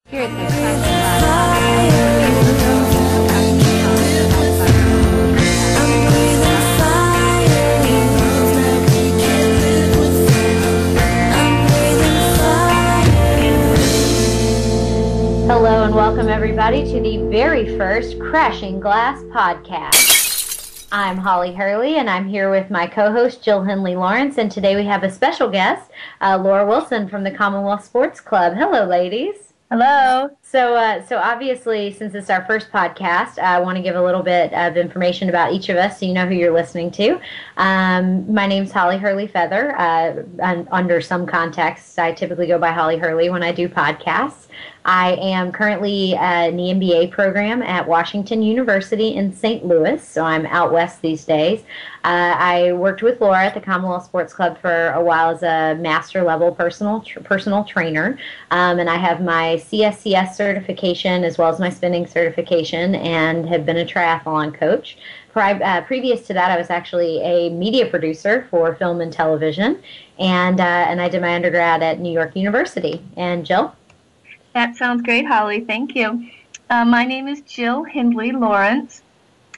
Here at the Hello and welcome everybody to the very first Crashing Glass podcast. I'm Holly Hurley and I'm here with my co-host Jill Hindley Lawrence, and today we have a special guest, Laura Wilson from the Commonwealth Sports Club. Hello, ladies. Hello. So obviously, since it's our first podcast, I want to give a little bit of information about each of us so you know who you're listening to. My name's Holly Hurley Feather. And under some contexts, I typically go by Holly Hurley when I do podcasts. I am currently in the MBA program at Washington University in St. Louis, so I'm out west these days. I worked with Laura at the Commonwealth Sports Club for a while as a master level personal trainer, and I have my CSCS certification as well as my spinning certification, and have been a triathlon coach. Previous to that, I was actually a media producer for film and television, and I did my undergrad at New York University. And Jill? That sounds great, Holly. Thank you. My name is Jill Hindley Lawrence,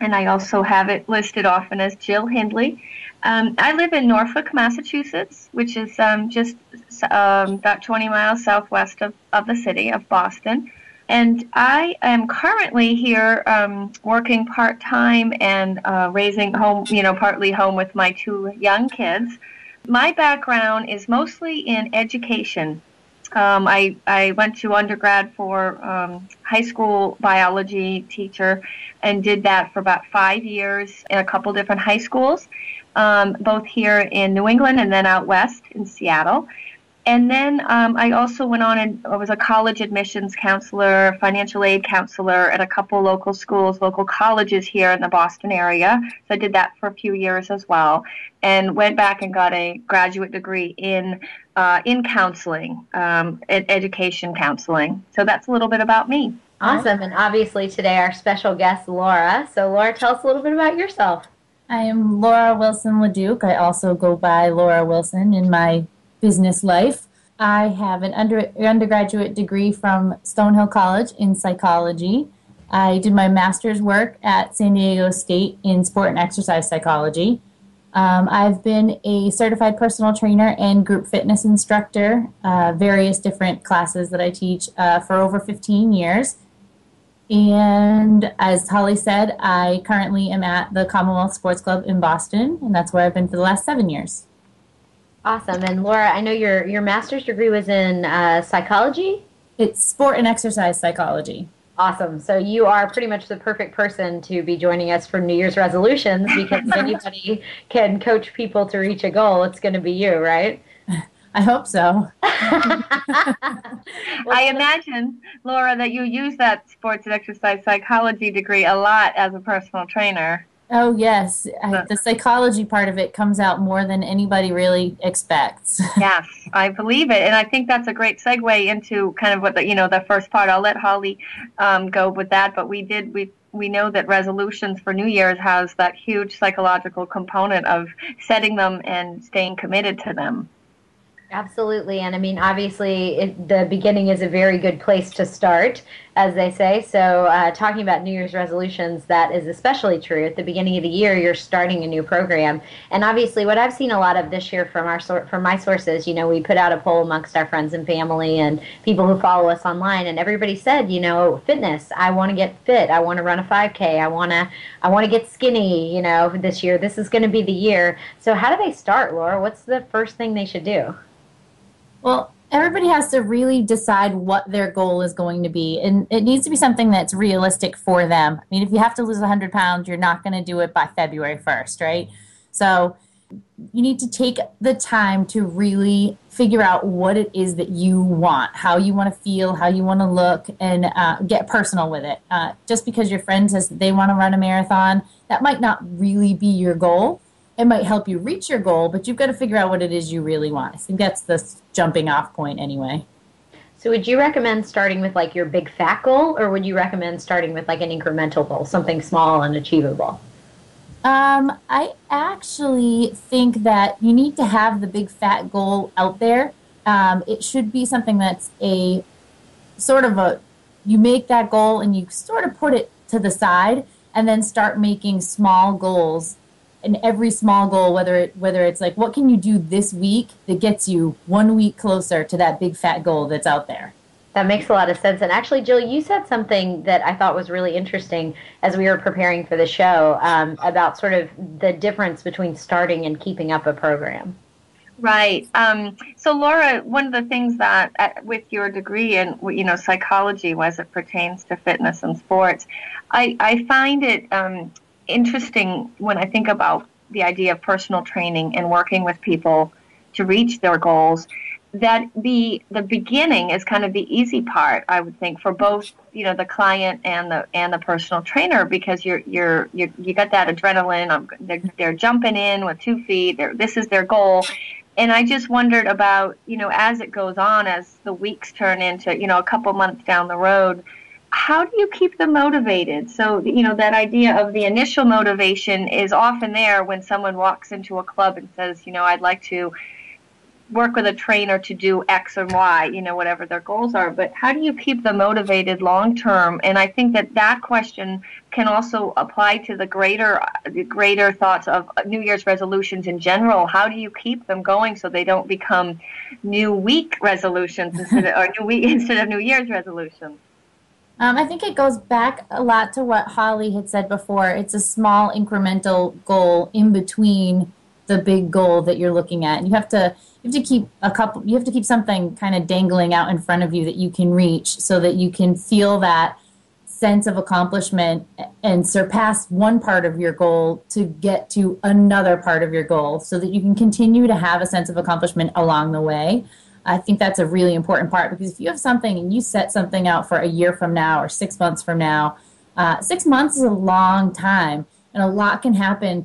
and I also have it listed often as Jill Hindley. I live in Norfolk, Massachusetts, which is just about 20 miles southwest of the city of Boston. And I am currently here working part-time and raising home, partly home with my two young kids. My background is mostly in education. I went to undergrad for high school biology teacher and did that for about 5 years in a couple different high schools, both here in New England and then out west in Seattle. And then I also went on and I was a college admissions counselor, financial aid counselor at a couple local schools, local colleges here in the Boston area. So I did that for a few years as well, and went back and got a graduate degree in counseling, education counseling. So that's a little bit about me. Awesome. And obviously today our special guest, Laura. So Laura, tell us a little bit about yourself. I am Laura Wilson LeDuc. I also go by Laura Wilson in my business life. I have an undergraduate degree from Stonehill College in psychology. I did my master's work at San Diego State in sport and exercise psychology. I've been a certified personal trainer and group fitness instructor, various different classes that I teach for over 15 years. And as Holly said, I currently am at the Commonwealth Sports Club in Boston, and that's where I've been for the last 7 years. Awesome. And Laura, I know your master's degree was in psychology? It's sport and exercise psychology. Awesome. So you are pretty much the perfect person to be joining us for New Year's resolutions, because if anybody can coach people to reach a goal, it's going to be you, right? I hope so. I imagine, Laura, that you use that sports and exercise psychology degree a lot as a personal trainer. Oh, yes. The psychology part of it comes out more than anybody really expects. Yes, I believe it. And I think that's a great segue into kind of what the first part. I'll let Holly go with that. But we know that resolutions for New Year's has that huge psychological component of setting them and staying committed to them. Absolutely. And I mean, obviously, the beginning is a very good place to start, as they say. So talking about New Year's resolutions, that is especially true. At the beginning of the year, you're starting a new program. And obviously, what I've seen a lot of this year from my sources, we put out a poll amongst our friends and family and people who follow us online, and everybody said, fitness. I want to get fit. I want to run a 5K. I want to get skinny, this year. This is going to be the year. So how do they start, Laura? What's the first thing they should do? Well, everybody has to really decide what their goal is going to be, and it needs to be something that's realistic for them. I mean, if you have to lose 100 pounds, you're not going to do it by February 1st, right? So you need to take the time to really figure out what it is that you want, how you want to feel, how you want to look, and get personal with it. Just because your friend says that they want to run a marathon, that might not really be your goal. It might help you reach your goal, but you've got to figure out what it is you really want. I think that's the jumping off point anyway. So would you recommend starting with like your big fat goal, or would you recommend starting with like an incremental goal, something small and achievable? I actually think that you need to have the big fat goal out there. It should be something that's a sort of you make that goal and you sort of put it to the side and then start making small goals. And every small goal, whether it's like, what can you do this week that gets you 1 week closer to that big fat goal that's out there? That makes a lot of sense. And actually, Jill, you said something that I thought was really interesting as we were preparing for the show, about sort of the difference between starting and keeping up a program. Right. So, Laura, one of the things that with your degree in, psychology as it pertains to fitness and sports, I find it interesting when I think about the idea of personal training and working with people to reach their goals, that the beginning is kind of the easy part, I would think, for both, the client and the personal trainer, because you got that adrenaline. They're jumping in with 2 feet. This is their goal. And I just wondered about, as it goes on, as the weeks turn into, a couple months down the road, how do you keep them motivated? So, that idea of the initial motivation is often there when someone walks into a club and says, I'd like to work with a trainer to do X and Y, whatever their goals are. But how do you keep them motivated long term? And I think that question can also apply to the greater thoughts of New Year's resolutions in general. How do you keep them going so they don't become new week resolutions instead of New Year's resolutions? I think it goes back a lot to what Holly had said before. It's a small incremental goal in between the big goal that you're looking at. And you have to keep something kind of dangling out in front of you that you can reach, so that you can feel that sense of accomplishment and surpass one part of your goal to get to another part of your goal, so that you can continue to have a sense of accomplishment along the way. I think that's a really important part, because if you have something and you set something out for a year from now or 6 months from now, 6 months is a long time, and a lot can happen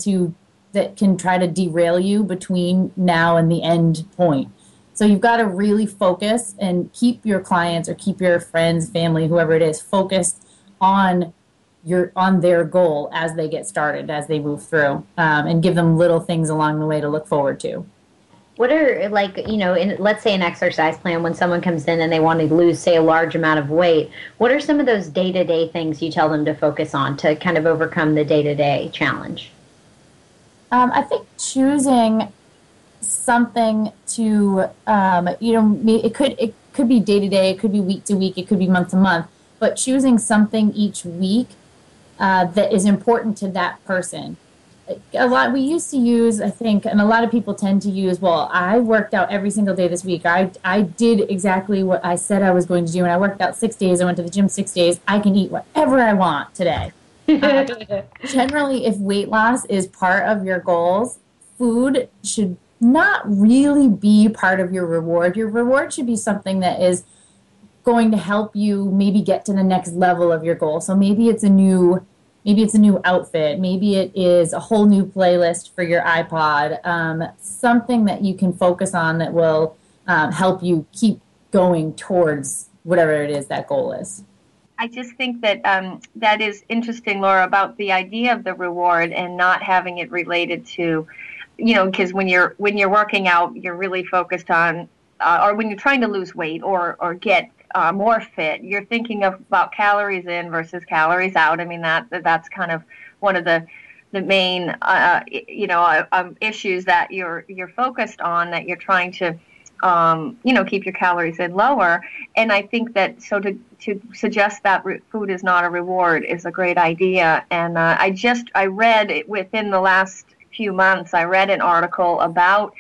that can try to derail you between now and the end point. So you've got to really focus and keep your clients or keep your friends, family, whoever it is, focused on their goal as they get started, as they move through, and give them little things along the way to look forward to. What are, let's say an exercise plan, when someone comes in and they want to lose, say, a large amount of weight, what are some of those day-to-day things you tell them to focus on to kind of overcome the day-to-day challenge? I think choosing something to, it could be day-to-day, it could be week-to-week, it could be month-to-month, but choosing something each week that is important to that person. We used to use, I think, and a lot of people tend to use, well, I worked out every single day this week. I did exactly what I said I was going to do, and I worked out 6 days. I went to the gym 6 days. I can eat whatever I want today. Generally, if weight loss is part of your goals, food should not really be part of your reward. Your reward should be something that is going to help you maybe get to the next level of your goal. So maybe it's a new outfit. Maybe it is a whole new playlist for your iPod. Something that you can focus on that will help you keep going towards whatever it is that goal is. I just think that that is interesting, Laura, about the idea of the reward and not having it related to, because when you're working out, you're really focused on, or when you're trying to lose weight or get more fit, you're thinking about calories in versus calories out. I mean, that's kind of one of the main issues that you're focused on, that you're trying to keep your calories in lower. And I think that to suggest that food is not a reward is a great idea. And I read within the last few months, I read an article about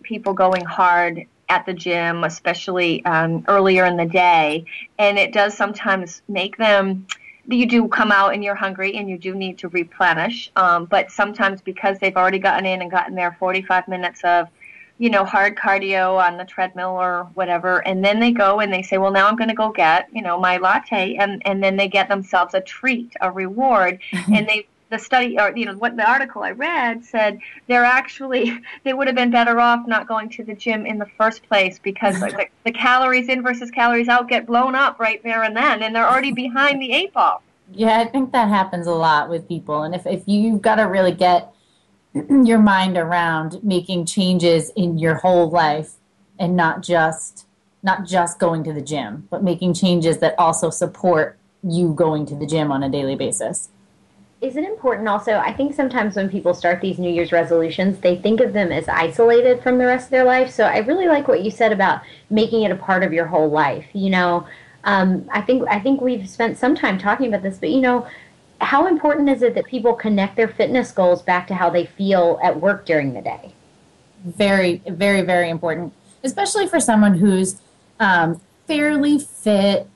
people going hard at the gym, especially earlier in the day. And it does sometimes make them, you do come out and you're hungry and you do need to replenish. But sometimes because they've already gotten their 45 minutes of hard cardio on the treadmill or whatever, and then they go and they say, well, now I'm going to go get, my latte, and then they get themselves a treat, a reward, and the study, or what the article I read said, they would have been better off not going to the gym in the first place, because the calories in versus calories out get blown up right there and then, and they're already behind the 8 ball. Yeah, I think that happens a lot with people, and if you've got to really get your mind around making changes in your whole life and not just not just going to the gym, but making changes that also support you going to the gym on a daily basis. Is it important also? I think sometimes when people start these New Year's resolutions, they think of them as isolated from the rest of their life. So I really like what you said about making it a part of your whole life. I think we've spent some time talking about this, but how important is it that people connect their fitness goals back to how they feel at work during the day? Very, very, very important, especially for someone who's fairly fit,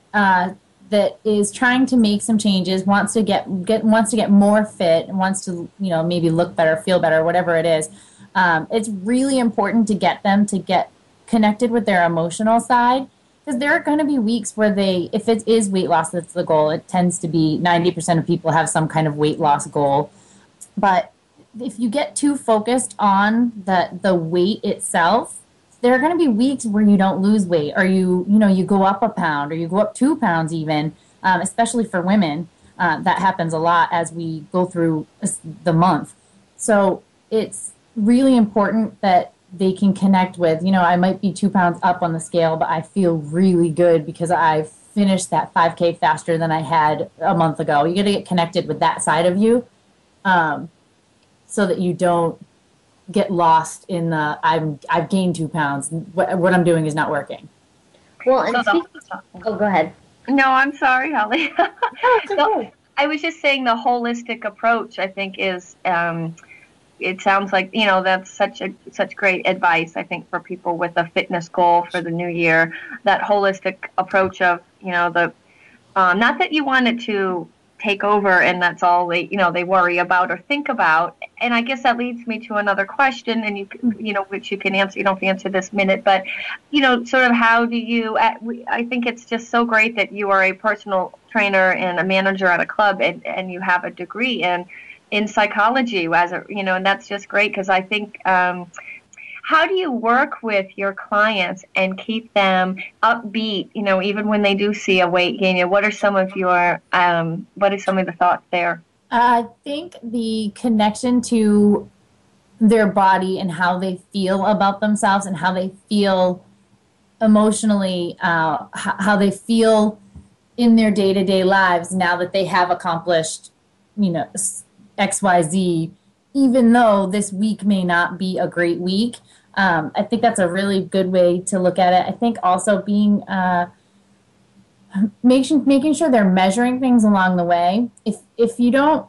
that is trying to make some changes, wants to get more fit, and wants to maybe look better, feel better, whatever it is. It's really important to get them to get connected with their emotional side, because there are going to be weeks where if it is weight loss that's the goal, it tends to be 90% of people have some kind of weight loss goal. But if you get too focused on the weight itself, there are going to be weeks where you don't lose weight, or you go up a pound, or you go up 2 pounds even, especially for women. That happens a lot as we go through the month. So it's really important that they can connect with, I might be 2 pounds up on the scale, but I feel really good because I finished that 5K faster than I had a month ago. You got to get connected with that side of you, so that you don't get lost in the I've gained 2 pounds. What I'm doing is not working. Well, and go ahead. No, I'm sorry, Holly. Okay. I was just saying the holistic approach, I think, is it sounds like that's such great advice, I think, for people with a fitness goal for the new year. That holistic approach of the not that you want it to take over and that's all they worry about or think about. And I guess that leads me to another question, and which you can answer. You don't have to answer this minute, but sort of how do you? I think it's just so great that you are a personal trainer and a manager at a club, and you have a degree in psychology and that's just great, because I think. How do you work with your clients and keep them upbeat, even when they do see a weight gain? What are some of the thoughts there? I think the connection to their body and how they feel about themselves and how they feel emotionally, how they feel in their day-to-day lives now that they have accomplished, XYZ, even though this week may not be a great week. I think that's a really good way to look at it. I think also being making sure they're measuring things along the way. If you don't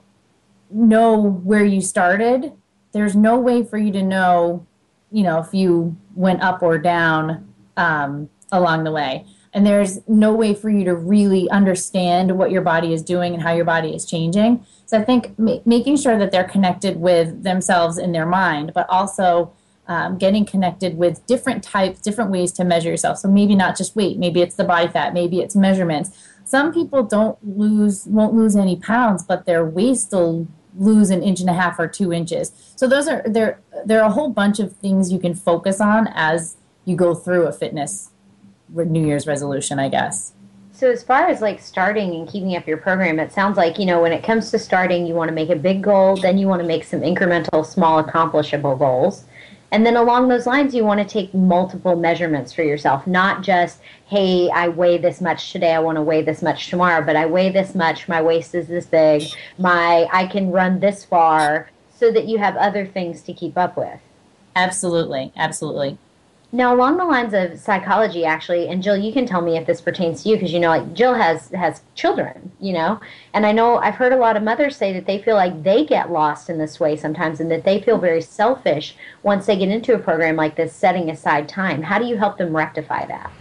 know where you started, there's no way for you to know, if you went up or down along the way. And there's no way for you to really understand what your body is doing and how your body is changing. So I think making sure that they're connected with themselves in their mind, but also getting connected with different ways to measure yourself. So maybe not just weight, maybe it's the body fat, maybe it's measurements. Some people won't lose any pounds, but their waist will lose 1.5 inches or 2 inches. So there are a whole bunch of things you can focus on as you go through a fitness New Year's resolution, I guess. So as far as starting and keeping up your program, it sounds like, when it comes to starting, you want to make a big goal, then you want to make some incremental, small, accomplishable goals. And then along those lines, you want to take multiple measurements for yourself, not just, hey, I weigh this much today, I want to weigh this much tomorrow, but I weigh this much, my waist is this big, I can run this far, so that you have other things to keep up with. Absolutely, absolutely. Now, along the lines of psychology, actually, and Jill, you can tell me if this pertains to you, because Jill has children, and I know I've heard a lot of mothers say that they feel like they get lost in this way sometimes, and that they feel very selfish once they get into a program like this, setting aside time. How do you help them rectify that?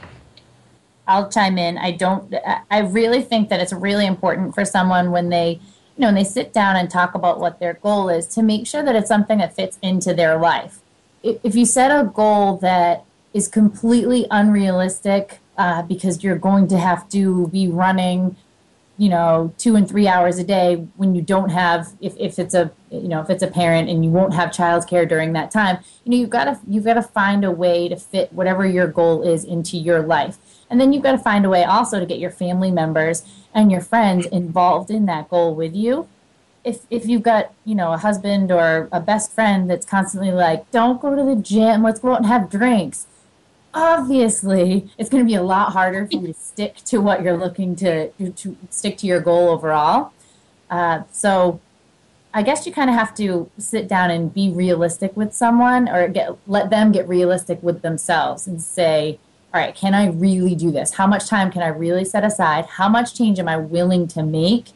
I'll chime in. I really think that it's really important for someone when they sit down and talk about what their goal is, to make sure that it's something that fits into their life. If you set a goal that is completely unrealistic, because you're going to have to be running, 2 and 3 hours a day when you don't have, if it's a parent and you won't have childcare during that time, you've got to find a way to fit whatever your goal is into your life. And then you've got to find a way also to get your family members and your friends involved in that goal with you. If you've got, a husband or a best friend that's constantly like, don't go to the gym, let's go out and have drinks. obviously it's going to be a lot harder for you to stick to what you're looking to stick to your goal overall. So I guess you kind of have to sit down and be realistic with someone, or let them get realistic with themselves and say, all right, can I really do this? How much time can I really set aside? How much change am I willing to make?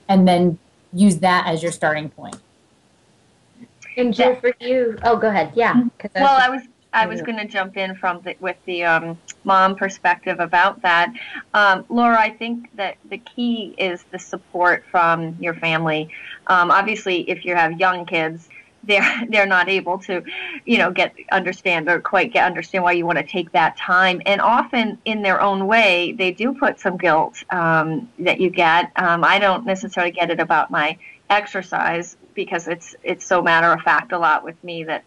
And then use that as your starting point. And Jill, for you, oh, go ahead. Yeah. Well, I was going to jump in with the mom perspective about that. Laura, I think that the key is the support from your family. Obviously, if you have young kids, they're not able to, understand why you want to take that time. And often, in their own way, they do put some guilt that you get. I don't necessarily get it about my exercise, because it's so matter of fact a lot with me that,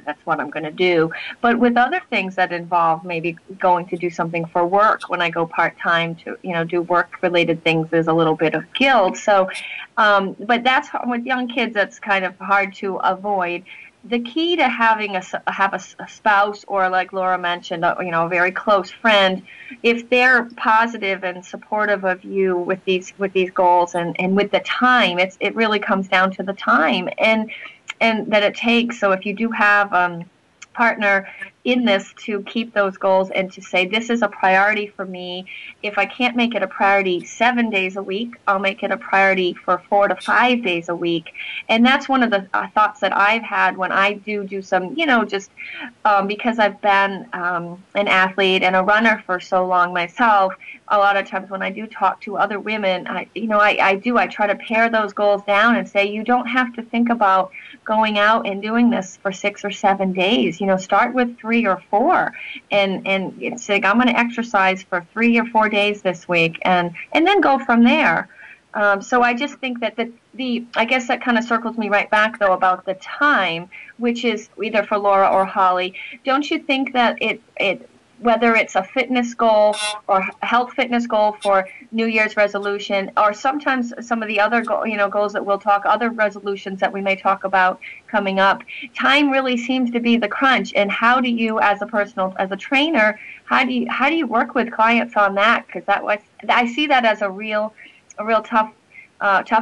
that's what I'm going to do. But with other things that involve maybe going to do something for work, when I go part-time to, do work-related things, there's a little bit of guilt. So, but that's, with young kids, that's kind of hard to avoid. The key to having a spouse, or like Laura mentioned, a very close friend, if they're positive and supportive of you with these goals and with the time, it really comes down to the time and that it takes. So if you do have partner in this to keep those goals and to say, this is a priority for me. If I can't make it a priority 7 days a week, I'll make it a priority for 4 to 5 days a week. And that's one of the thoughts that I've had when I do some, just because I've been an athlete and a runner for so long myself. A lot of times when I do talk to other women, I try to pare those goals down and say, you don't have to think about going out and doing this for 6 or 7 days. Start with 3 or 4 and say, I'm going to exercise for 3 or 4 days this week, and then go from there. So I just think that I guess that kind of circles me right back, though, about the time, which is either for Laura or Holly. Don't you think that whether it's a fitness goal or a health fitness goal for New Year's resolution, or sometimes some of the other goals that we'll talk, other resolutions that we may talk about coming up, time really seems to be the crunch. And how do you, as a trainer, how do you work with clients on that? Because I see that as a real tough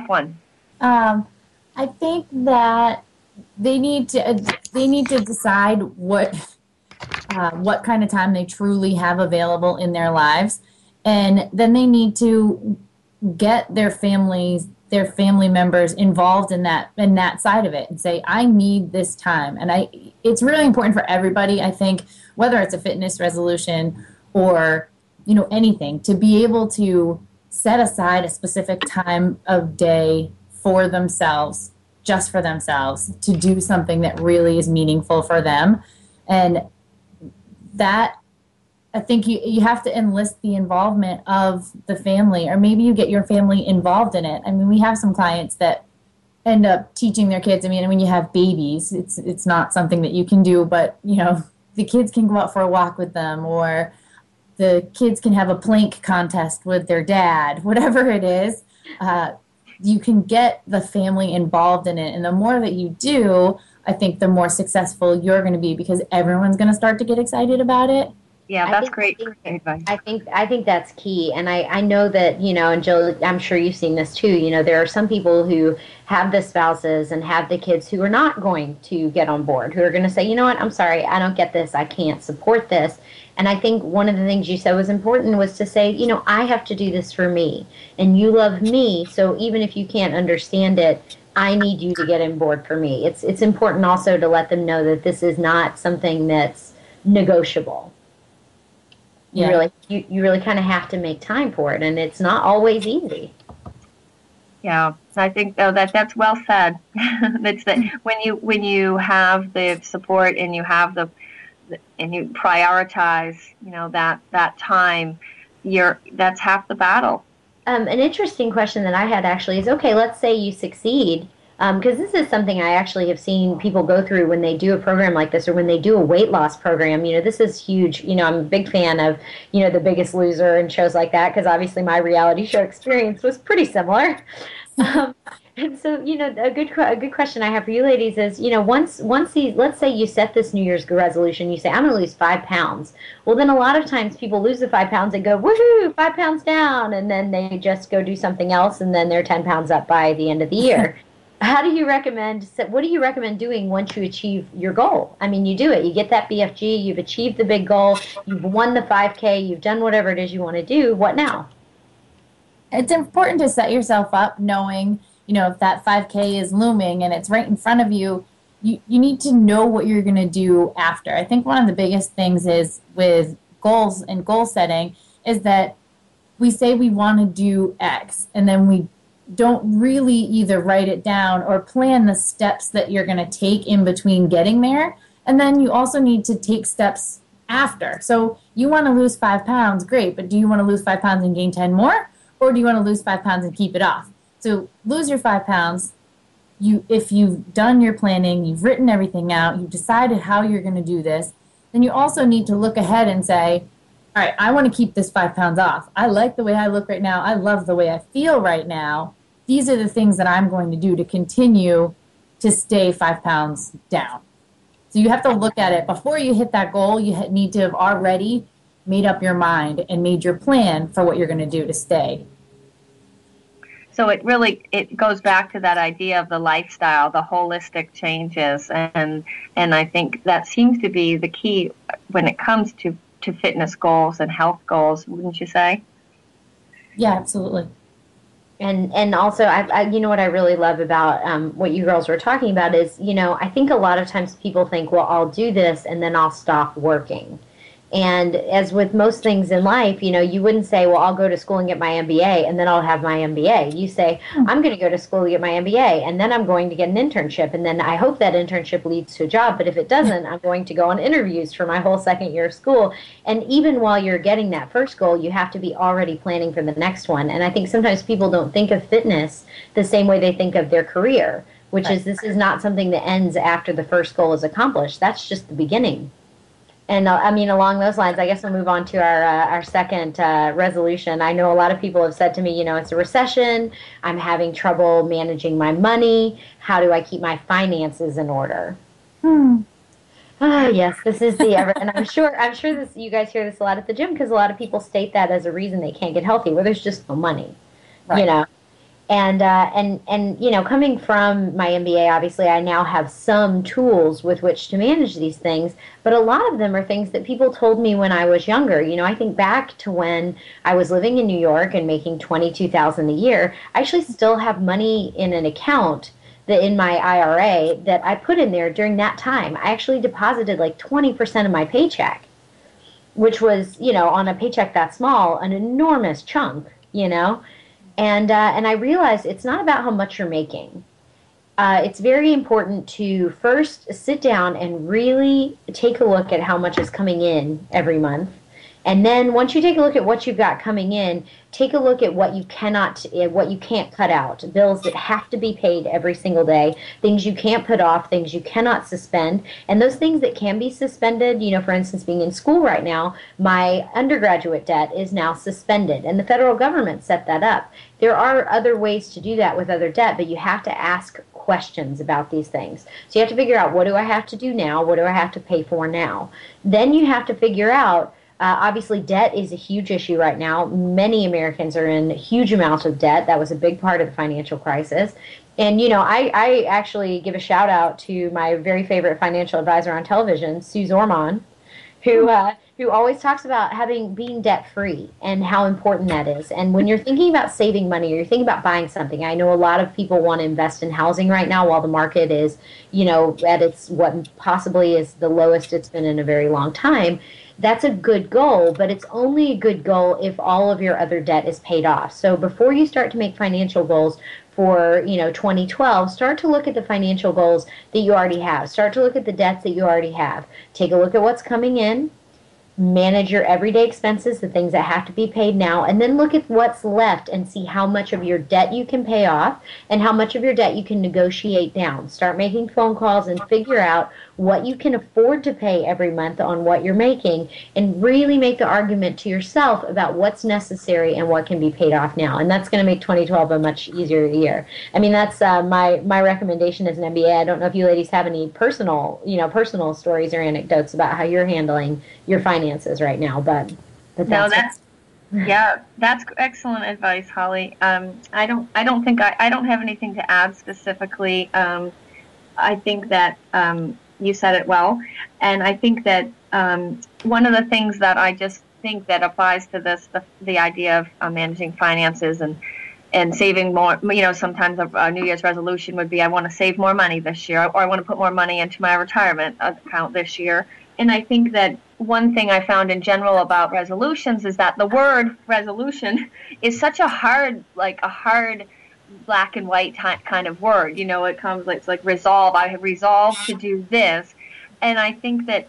one. I think that they need to decide what kind of time they truly have available in their lives, and then they need to get their family members involved in that side of it and say, I need this time. And it's really important for everybody, I think, whether it's a fitness resolution or anything, to be able to set aside a specific time of day for themselves, just for themselves, to do something that really is meaningful for them. And that, I think you have to enlist the involvement of the family, or maybe you get your family involved in it. I mean, we have some clients that end up teaching their kids. I mean, when you have babies, it's not something that you can do, but the kids can go out for a walk with them, or the kids can have a plank contest with their dad, whatever it is. You can get the family involved in it, and the more that you do, I think the more successful you're going to be, because everyone's going to start to get excited about it. Yeah, that's great advice. I think that's key. And I know that, and Jill, I'm sure you've seen this too. There are some people who have the spouses and have the kids who are not going to get on board, who are going to say, you know what, I'm sorry, I don't get this, I can't support this. And I think one of the things you said was important was to say, I have to do this for me, and you love me, so even if you can't understand it, I need you to get on board for me. It's important also to let them know that this is not something that's negotiable. Yeah. You really kind of have to make time for it, and it's not always easy. Yeah, I think that's well said. That's that when you have the support and you have and you prioritize, that time, that's half the battle. An interesting question that I had actually is, okay, let's say you succeed, because this is something I actually have seen people go through when they do a program like this, or when they do a weight loss program. This is huge. I'm a big fan of, The Biggest Loser and shows like that, because obviously my reality show experience was pretty similar. And so, a good question I have for you ladies is, once these, let's say you set this New Year's resolution, you say, I'm going to lose 5 pounds. Well, then a lot of times people lose the 5 pounds and go, woohoo, 5 pounds down. And then they just go do something else. And then they're 10 pounds up by the end of the year. What do you recommend doing once you achieve your goal? I mean, you do it. You get that BFG, you've achieved the big goal, you've won the 5K, you've done whatever it is you want to do. What now? It's important to set yourself up knowing, if that 5K is looming and it's right in front of you, you need to know what you're going to do after. I think one of the biggest things is with goals and goal setting is that we say we want to do X, and then we don't really either write it down or plan the steps that you're going to take in between getting there. And then you also need to take steps after. So you want to lose 5 pounds, great, but do you want to lose 5 pounds and gain 10 more? Or do you want to lose 5 pounds and keep it off? So lose your 5 pounds. If you've done your planning, you've written everything out, you've decided how you're going to do this, then you also need to look ahead and say, all right, I want to keep this 5 pounds off. I like the way I look right now. I love the way I feel right now. These are the things that I'm going to do to continue to stay 5 pounds down. So you have to look at it. Before you hit that goal, you need to have already made up your mind and made your plan for what you're going to do to stay. So it goes back to that idea of the lifestyle, the holistic changes, and I think that seems to be the key when it comes to fitness goals and health goals, wouldn't you say? Yeah, absolutely. And also, what I really love about what you girls were talking about is, I think a lot of times people think, well, I'll do this and then I'll stop working. And as with most things in life, you wouldn't say, well, I'll go to school and get my MBA and then I'll have my MBA. You say, I'm going to go to school to get my MBA and then I'm going to get an internship. And then I hope that internship leads to a job. But if it doesn't, I'm going to go on interviews for my whole second year of school. And even while you're getting that first goal, you have to be already planning for the next one. And I think sometimes people don't think of fitness the same way they think of their career, which is this is not something that ends after the first goal is accomplished. That's just the beginning. And along those lines, I guess we'll move on to our second resolution. I know a lot of people have said to me, it's a recession. I'm having trouble managing my money. How do I keep my finances in order? Oh, yes, this is the ever. And I'm sure this. You guys hear this a lot at the gym because a lot of people state that as a reason they can't get healthy, where there's just no money, right. And coming from my MBA, obviously I now have some tools with which to manage these things, but a lot of them are things that people told me when I was younger. I think back to when I was living in New York and making $22,000 a year. I actually still have money in an account that in my IRA that I put in there during that time. I actually deposited like 20% of my paycheck, which was, on a paycheck that small, an enormous chunk, And I realized it's not about how much you're making. It's very important to first sit down and really take a look at how much is coming in every month. And then once you take a look at what you've got coming in, take a look at what you can't cut out. Bills that have to be paid every single day, things you can't put off, things you cannot suspend. And those things that can be suspended, for instance, being in school right now, my undergraduate debt is now suspended. And the federal government set that up. There are other ways to do that with other debt, but you have to ask questions about these things. So you have to figure out, what do I have to do now? What do I have to pay for now? Then you have to figure out, obviously, debt is a huge issue right now. Many Americans are in huge amounts of debt. That was a big part of the financial crisis. And, I actually give a shout out to my very favorite financial advisor on television, Suze Orman, who always talks about being debt free and how important that is. And when you're thinking about saving money or you're thinking about buying something, I know a lot of people want to invest in housing right now while the market is, at its what possibly is the lowest it's been in a very long time. That's a good goal, but it's only a good goal if all of your other debt is paid off. So before you start to make financial goals for 2012, start to look at the financial goals that you already have. Start to look at the debts that you already have. Take a look at what's coming in. manage your everyday expenses, the things that have to be paid now, and then look at what's left and see how much of your debt you can pay off and how much of your debt you can negotiate down. Start making phone calls and figure out what you can afford to pay every month on what you're making, and really make the argument to yourself about what's necessary and what can be paid off now. And that's going to make 2012 a much easier year. I mean, that's my recommendation as an MBA. I don't know if you ladies have any personal stories or anecdotes about how you're handling your finances right now, but that's excellent advice, Holly. I don't have anything to add specifically. I think that you said it well, and I think that one of the things that I just think that applies to this, the idea of managing finances and saving more. Sometimes a New Year's resolution would be, I want to save more money this year, or I want to put more money into my retirement account this year. And I think that one thing I found in general about resolutions is that the word resolution is such a hard black and white kind of word. It's like resolve. I have resolved to do this. And I think that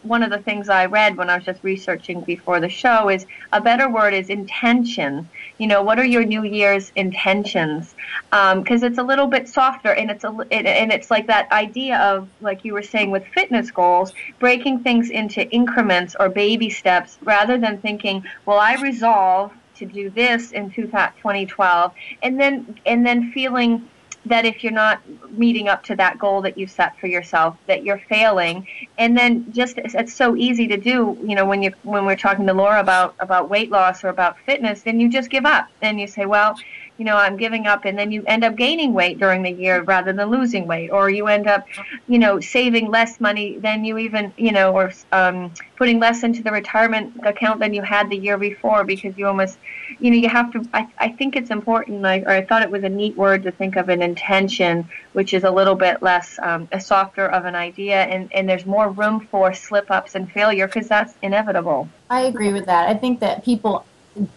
one of the things I read when I was just researching before the show is a better word is intention. What are your New Year's intentions? Because it's a little bit softer, and it's like that idea of, like you were saying with fitness goals, breaking things into increments or baby steps, rather than thinking, well, I resolve to do this in 2012, and then feeling that if you're not meeting up to that goal that you set for yourself, that you're failing. And then just, it's so easy to do, when we're talking to Laura about weight loss or about fitness, then you just give up. Then you say, well, I'm giving up, and then you end up gaining weight during the year rather than losing weight, or you end up, saving less money than you even, or putting less into the retirement account than you had the year before, because you almost, you have to, I think it's important, I thought it was a neat word to think of an intention, which is a little bit less, a softer of an idea, and there's more room for slip-ups and failure, because that's inevitable. I agree with that. I think that people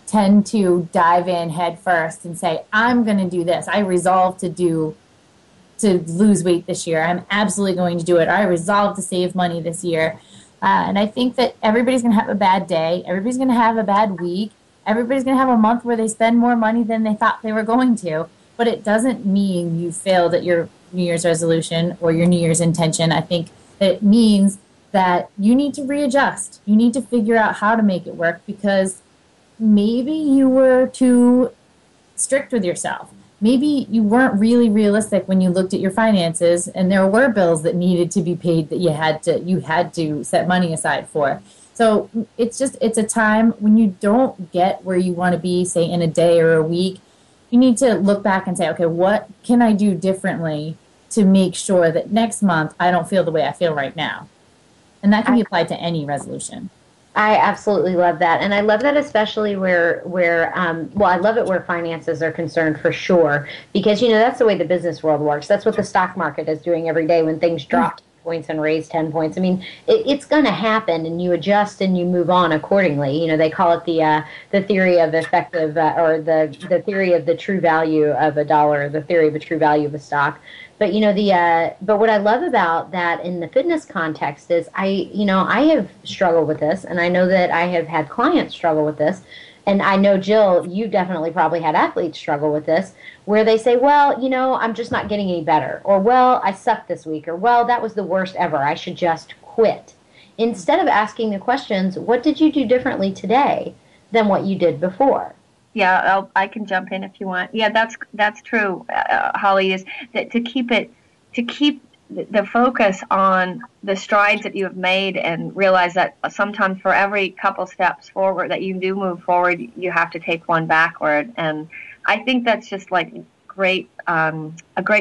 tend to dive in head first and say, I'm going to do this. I resolve to lose weight this year. I'm absolutely going to do it. I resolve to save money this year. And I think that everybody's going to have a bad day. Everybody's going to have a bad week. Everybody's going to have a month where they spend more money than they thought they were going to. But it doesn't mean you failed at your New Year's resolution or your New Year's intention. I think that it means that you need to readjust. You need to figure out how to make it work, because maybe you were too strict with yourself. Maybe you weren't really realistic when you looked at your finances, and there were bills that needed to be paid that you had to set money aside for. So it's a time when you don't get where you want to be, say in a day or a week. You need to look back and say, okay, what can I do differently to make sure that next month I don't feel the way I feel right now? And that can be applied to any resolution. I absolutely love that. And I love that especially where I love it where finances are concerned, for sure, because, that's the way the business world works. That's what the stock market is doing every day when things drop 10 points and raise 10 points. I mean, it's going to happen, and you adjust and you move on accordingly. They call it the theory of effective, or the theory of the true value of a dollar, the theory of the true value of a stock. But but what I love about that in the fitness context is I have struggled with this, and I know that I have had clients struggle with this, and I know, Jill, you definitely probably had athletes struggle with this, where they say, well, I'm just not getting any better, or, well, I sucked this week, or, well, that was the worst ever, I should just quit. Instead of asking the questions, what did you do differently today than what you did before? Yeah, I can jump in if you want. Yeah, that's true, Holly, is that to keep the focus on the strides that you have made, and realize that sometimes for every couple steps forward that you do move forward, you have to take one backward. And I think that's just like a great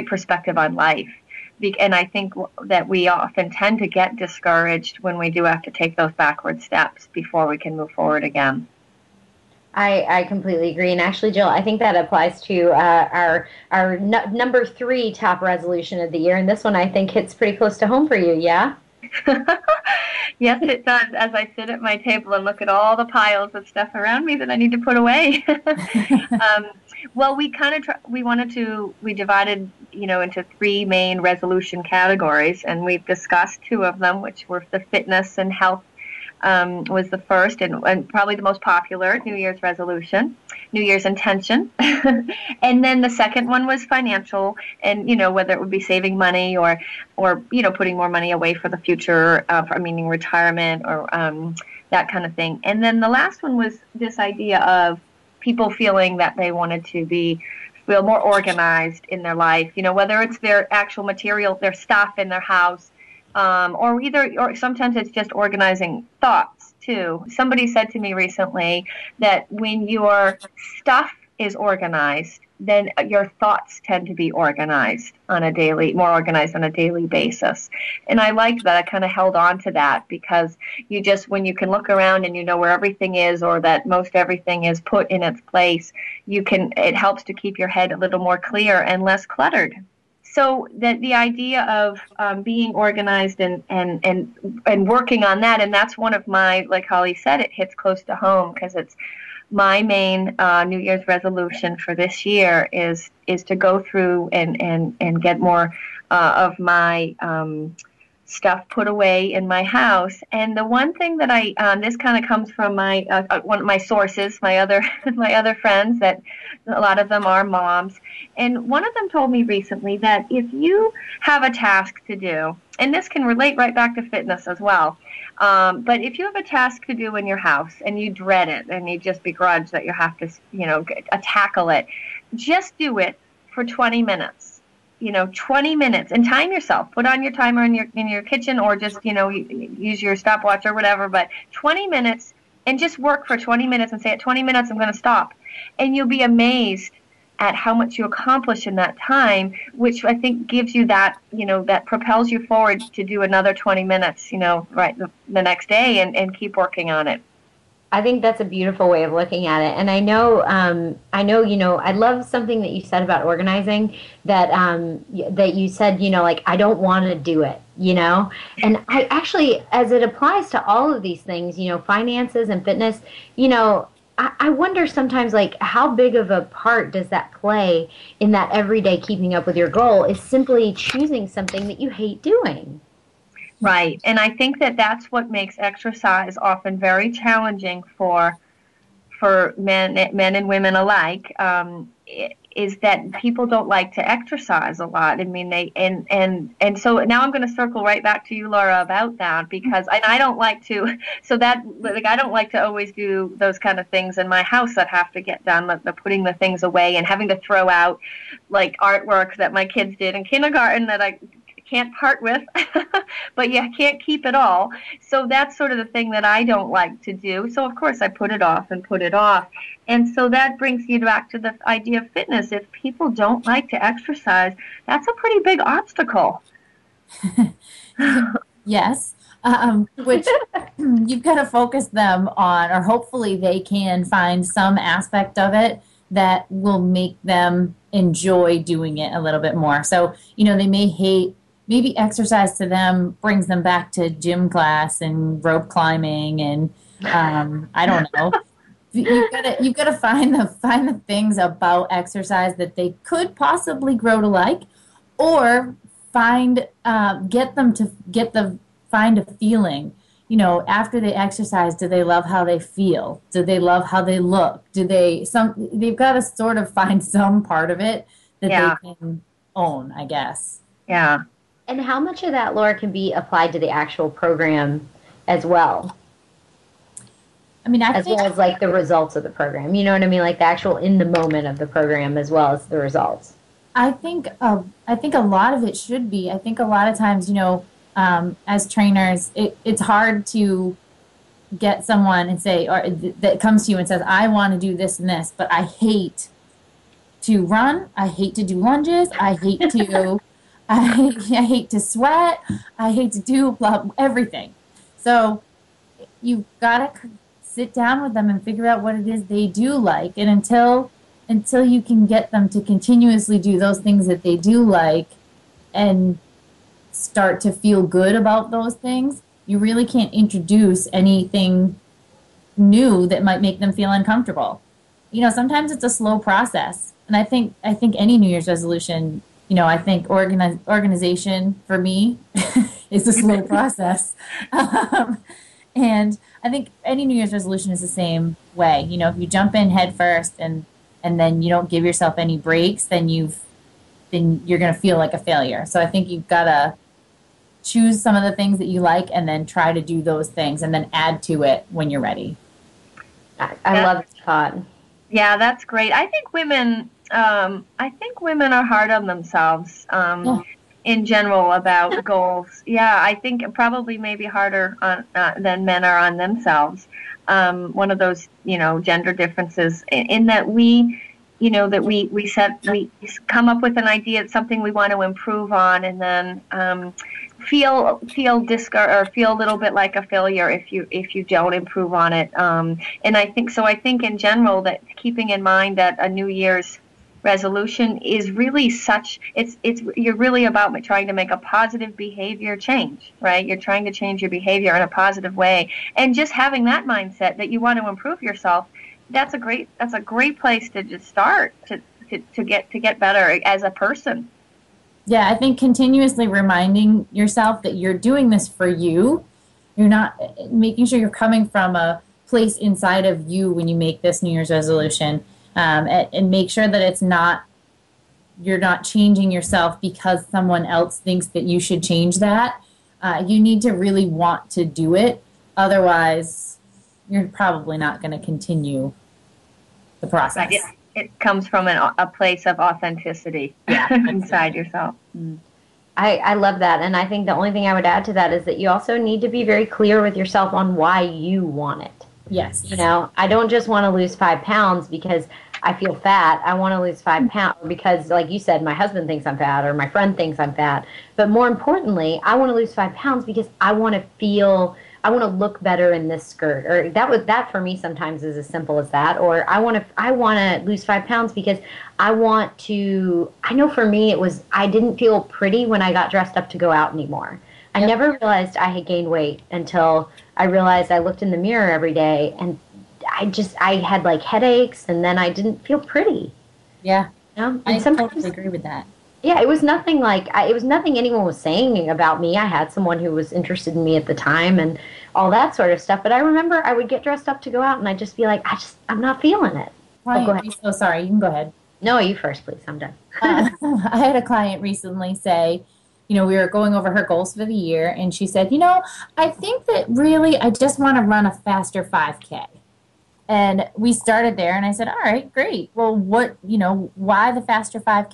perspective on life. And I think that we often tend to get discouraged when we do have to take those backward steps before we can move forward again. I completely agree. And actually, Jill, I think that applies to our number 3 top resolution of the year. And this one, I think, hits pretty close to home for you, yeah? Yes, it does. As I sit at my table and look at all the piles of stuff around me that I need to put away. Well, we divided, into 3 main resolution categories, and we've discussed 2 of them, which were the fitness and health was the first and probably the most popular New Year's resolution, New Year's intention. And then the second one was financial, and whether it would be saving money or putting more money away for the future, meaning retirement or that kind of thing. And then the last one was this idea of people feeling that they wanted to feel more organized in their life, whether it's their actual material, their stuff in their house, or sometimes it's just organizing thoughts too. Somebody said to me recently that when your stuff is organized, then your thoughts tend to be more organized on a daily basis. And I liked that. I kind of held on to that because when you can look around and you know where everything is, or that most everything is put in its place, it helps to keep your head a little more clear and less cluttered. So the idea of being organized and working on that, and that's one of my, like Holly said, it hits close to home because it's my main New Year's resolution for this year is to go through and get more of my stuff put away in my house. And the one thing that this kind of comes from one of my sources, my other friends, that a lot of them are moms. And one of them told me recently that if you have a task to do, and this can relate right back to fitness as well, but if you have a task to do in your house and you dread it and you just begrudge that you have to, tackle it, just do it for 20 minutes. 20 minutes, and time yourself. Put on your timer in your kitchen, or just use your stopwatch or whatever. But 20 minutes, and just work for 20 minutes, and say at 20 minutes I'm going to stop, and you'll be amazed at how much you accomplish in that time, which I think gives you that that propels you forward to do another 20 minutes, right the next day, and keep working on it. I think that's a beautiful way of looking at it. And I know, I love something that you said about organizing, that you said, I don't want to do it, and I actually, as it applies to all of these things, finances and fitness, I wonder sometimes, how big of a part does that play in that everyday keeping up with your goal is simply choosing something that you hate doing. Right. And I think that that's what makes exercise often very challenging for men and women alike, is that people don't like to exercise a lot. I mean, and so now I'm going to circle right back to you, Laura, about that, because I don't like to, I don't like to always do those kind of things in my house that have to get done, the putting the things away and having to throw out artwork that my kids did in kindergarten that I can't part with, but you can't keep it all. So that's sort of the thing that I don't like to do. So of course I put it off. And so that brings you back to the idea of fitness. If people don't like to exercise, that's a pretty big obstacle. Yes. Which you've got to focus them on, or hopefully they can find some aspect of it that will make them enjoy doing it a little bit more. So, they may hate, maybe exercise to them brings them back to gym class and rope climbing and I don't know. You've got to find the things about exercise that they could possibly grow to like, or find a feeling. After they exercise, do they love how they feel? Do they love how they look? They've got to sort of find some part of it that they can own, I guess. Yeah. And how much of that, Laura, can be applied to the actual program as well? I mean, as well as the results of the program. You know what I mean? The actual in the moment of the program as well as the results. I think a lot of it should be. I think a lot of times, as trainers, it's hard to get someone and say, or that comes to you and says, I want to do this and this, but I hate to run. I hate to do lunges. I hate to, I hate to sweat. I hate to do everything. So you've got to sit down with them and figure out what it is they do like. And until you can get them to continuously do those things that they do like and start to feel good about those things, you really can't introduce anything new that might make them feel uncomfortable. Sometimes it's a slow process. And I think any New Year's resolution, I think organization for me is a slow process. And I think any New Year's resolution is the same way. You know, if you jump in head first and then you don't give yourself any breaks, then you're going to feel like a failure. So I think you've got to choose some of the things that you like and then try to do those things and then add to it when you're ready. I love this thought. Yeah, that's great. I think women are hard on themselves in general about goals. Yeah, I think probably maybe harder on, than men are on themselves. One of those, gender differences in that we come up with an idea, it's something we want to improve on, and then feel discouraged or feel a little bit like a failure if you don't improve on it. And I think in general that keeping in mind that a New Year's resolution is really you're really about trying to make a positive behavior change, right? You're trying to change your behavior in a positive way, and just having that mindset that you want to improve yourself. That's a great place to just start to get better as a person. Yeah, I think continuously reminding yourself that you're doing this for you. You're not making sure you're coming from a place inside of you when you make this New Year's resolution, and make sure that you're not changing yourself because someone else thinks that you should change that. You need to really want to do it. Otherwise, you're probably not going to continue the process. Right. It comes from a place of authenticity inside yourself. I love that. And I think the only thing I would add to that is that you also need to be very clear with yourself on why you want it. Yes. I don't just want to lose 5 pounds because I feel fat. I want to lose 5 pounds because, like you said, my husband thinks I'm fat or my friend thinks I'm fat. But more importantly, I want to lose 5 pounds because I want to look better in this skirt, or that for me sometimes is as simple as that. Or I want to lose 5 pounds because I know for me I didn't feel pretty when I got dressed up to go out anymore. I never realized I had gained weight until I realized I looked in the mirror every day and I had like headaches, and then I didn't feel pretty. Yeah. And I totally agree with that. Yeah, it was nothing it was nothing anyone was saying about me. I had someone who was interested in me at the time and all that sort of stuff. But I remember I would get dressed up to go out and I'd just be like, I'm not feeling it. Client, go ahead. I'm so sorry. You can go ahead. No, you first, please. I'm done. I had a client recently say, we were going over her goals for the year, and she said, I think that really I just want to run a faster 5K. And we started there, and I said, all right, great. Well, why the faster 5K?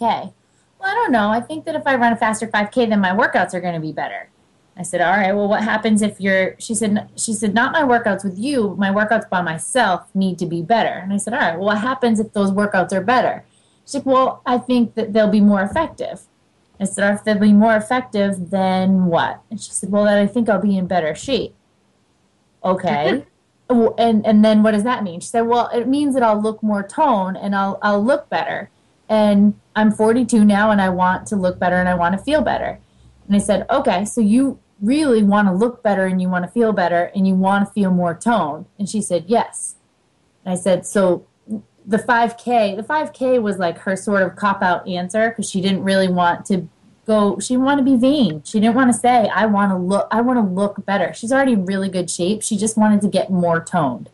Well, I don't know. I think that if I run a faster 5K, then my workouts are going to be better. I said, all right, well, what happens if she said, not my workouts with you, my workouts by myself need to be better. And I said, all right, well, what happens if those workouts are better? She said, well, I think that they'll be more effective. I said, if they'll be more effective, then what? And she said, well, then I think I'll be in better shape. Okay. And then what does that mean? She said, well, it means that I'll look more toned and I'll look better. And I'm 42 now, and I want to look better and I want to feel better. And I said, okay, so you really want to look better and you want to feel better and you want to feel more toned? And she said, yes. And I said, so the 5K was like her sort of cop-out answer, because she didn't really want to she wanted to be vain. She didn't want to say, I want to look better. She's already in really good shape. She just wanted to get more toned.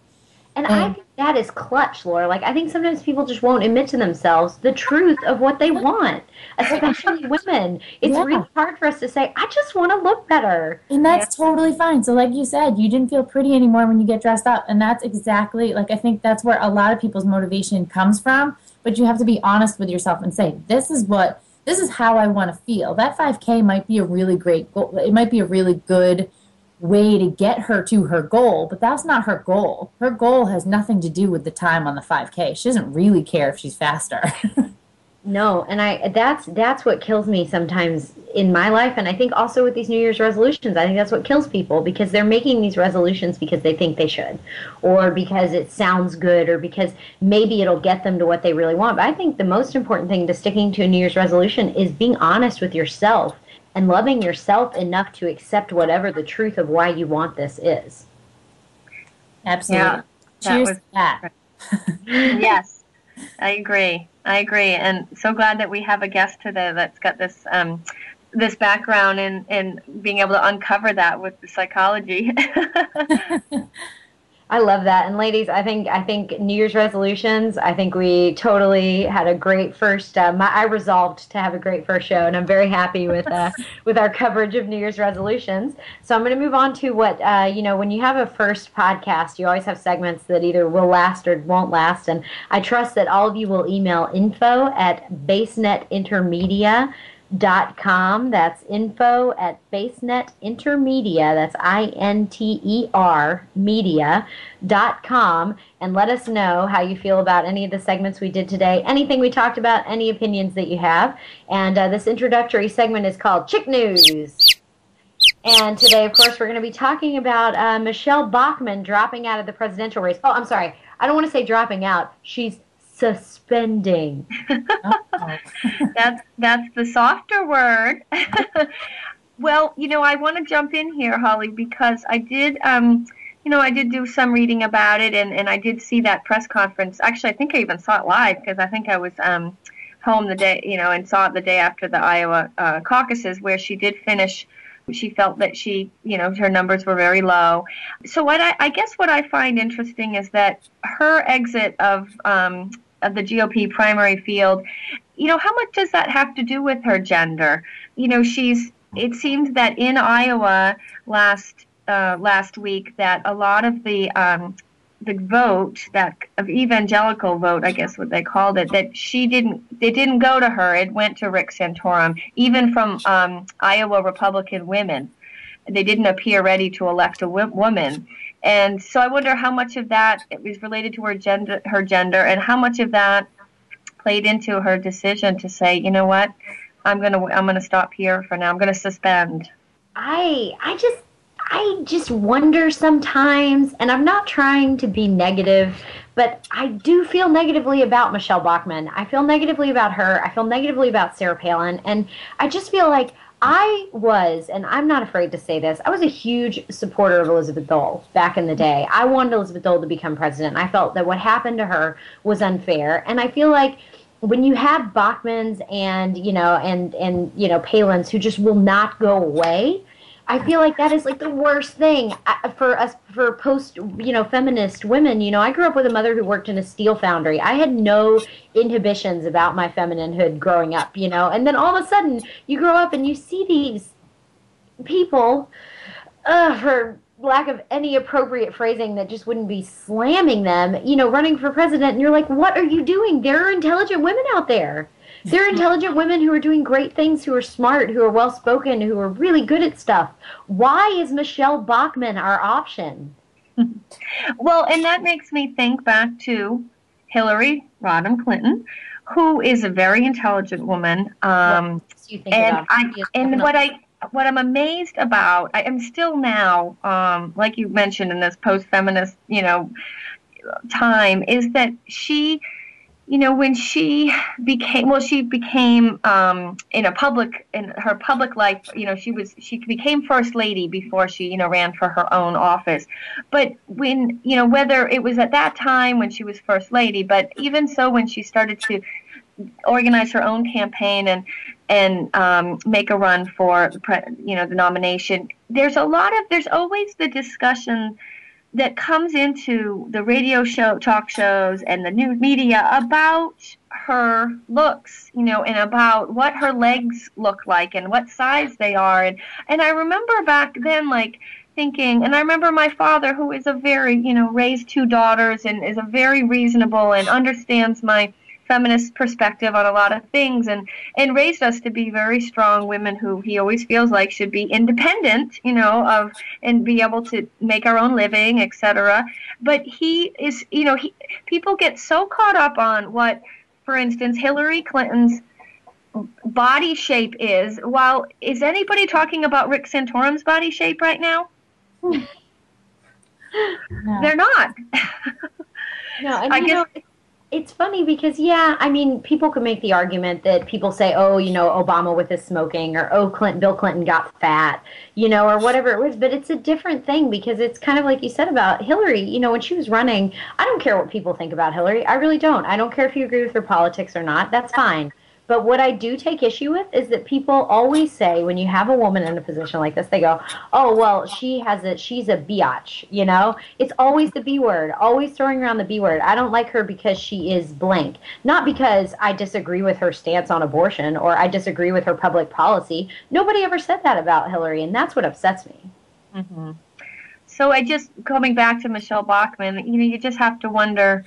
And I think that is clutch, Laura. Like, I think sometimes people just won't admit to themselves the truth of what they want, especially women. It's really hard for us to say, I just want to look better. And that's totally fine. So like you said, you didn't feel pretty anymore when you get dressed up. And that's exactly, I think that's where a lot of people's motivation comes from. But you have to be honest with yourself and say, this is how I want to feel. That 5K might be a really great goal. It might be a really good way to get her to her goal, but that's not her goal. Her goal has nothing to do with the time on the 5K. She doesn't really care if she's faster. No, and that's what kills me sometimes in my life, and I think also with these New Year's resolutions. I think that's what kills people, because they're making these resolutions because they think they should, or because it sounds good, or because maybe it'll get them to what they really want. But I think the most important thing to sticking to a New Year's resolution is being honest with yourself and loving yourself enough to accept whatever the truth of why you want this is. Absolutely. Yeah, cheers to that. Yes, I agree. And so glad that we have a guest today that's got this this background and being able to uncover that with the psychology. I love that. And ladies, I think New Year's resolutions, I think we totally had a great first I resolved to have a great first show, and I'm very happy with our coverage of New Year's resolutions. So I'm going to move on to what when you have a first podcast, you always have segments that either will last or won't last, and I trust that all of you will email info@basenetintermedia.com. That's info@basenetintermedia, that's INTER media.com, and let us know how you feel about any of the segments we did today, anything we talked about, any opinions that you have. And this introductory segment is called Chick News. And today, of course, we're going to be talking about Michelle Bachmann dropping out of the presidential race. Oh, I'm sorry. I don't want to say dropping out. She's suspending. That's the softer word. Well, I want to jump in here, Holly, because I did do some reading about it, and I did see that press conference. Actually, I think I even saw it live because I think I was home the day, and saw it the day after the Iowa caucuses, where she did finish. She felt that her numbers were very low. So I guess what I find interesting is that her exit of the GOP primary field, how much does that have to do with her gender? It seems that in Iowa last week that a lot of the vote, that of evangelical vote, I guess what they called it, that it didn't go to her. It went to Rick Santorum, even from Iowa Republican women. They didn't appear ready to elect a woman. And so I wonder how much of that was related to her gender, and how much of that played into her decision to say, you know what, I'm gonna stop here for now. I'm gonna suspend. I just wonder sometimes, and I'm not trying to be negative, but I do feel negatively about Michelle Bachmann. I feel negatively about her. I feel negatively about Sarah Palin, and I just feel like I was, and I'm not afraid to say this, I was a huge supporter of Elizabeth Dole back in the day. I wanted Elizabeth Dole to become president. I felt that what happened to her was unfair, and I feel like when you have Bachmann's and Palins who just will not go away, I feel like that is like the worst thing for us, for post, feminist women. I grew up with a mother who worked in a steel foundry. I had no inhibitions about my femininhood growing up, and then all of a sudden you grow up and you see these people, for lack of any appropriate phrasing that just wouldn't be slamming them, running for president, and you're like, what are you doing? There are intelligent women out there. There are intelligent women who are doing great things, who are smart, who are well-spoken, who are really good at stuff. Why is Michelle Bachmann our option? Well, and that makes me think back to Hillary Rodham Clinton, who is a very intelligent woman. What I'm amazed about, I am still now, like you mentioned in this post-feminist, time, is that she, when she became in her public life, she became first lady before she, ran for her own office. But when, whether it was at that time when she was first lady, but even so when she started to organize her own campaign and make a run for, the nomination, there's always the discussion that comes into the radio talk shows and the news media about her looks, and about what her legs look like and what size they are. And I remember back then, thinking, and I remember my father, who is a very, raised two daughters and is a very reasonable and understands my feminist perspective on a lot of things, and raised us to be very strong women who he always feels like should be independent, and be able to make our own living, etc. But he is, people get so caught up on what, for instance, Hillary Clinton's body shape is, while is anybody talking about Rick Santorum's body shape right now? No. They're not. No, and I guess it's funny because, people could make the argument that people say, oh, Obama with his smoking, or, oh, Bill Clinton got fat, or whatever it was. But it's a different thing because it's kind of like you said about Hillary, when she was running. I don't care what people think about Hillary. I really don't. I don't care if you agree with her politics or not. That's fine. But what I do take issue with is that people always say when you have a woman in a position like this, they go, "Oh, well, she's a biatch." You know, it's always the B word, always throwing around the B word. I don't like her because she is blank, not because I disagree with her stance on abortion or I disagree with her public policy. Nobody ever said that about Hillary, and that's what upsets me. Mm-hmm. So coming back to Michelle Bachmann, you just have to wonder,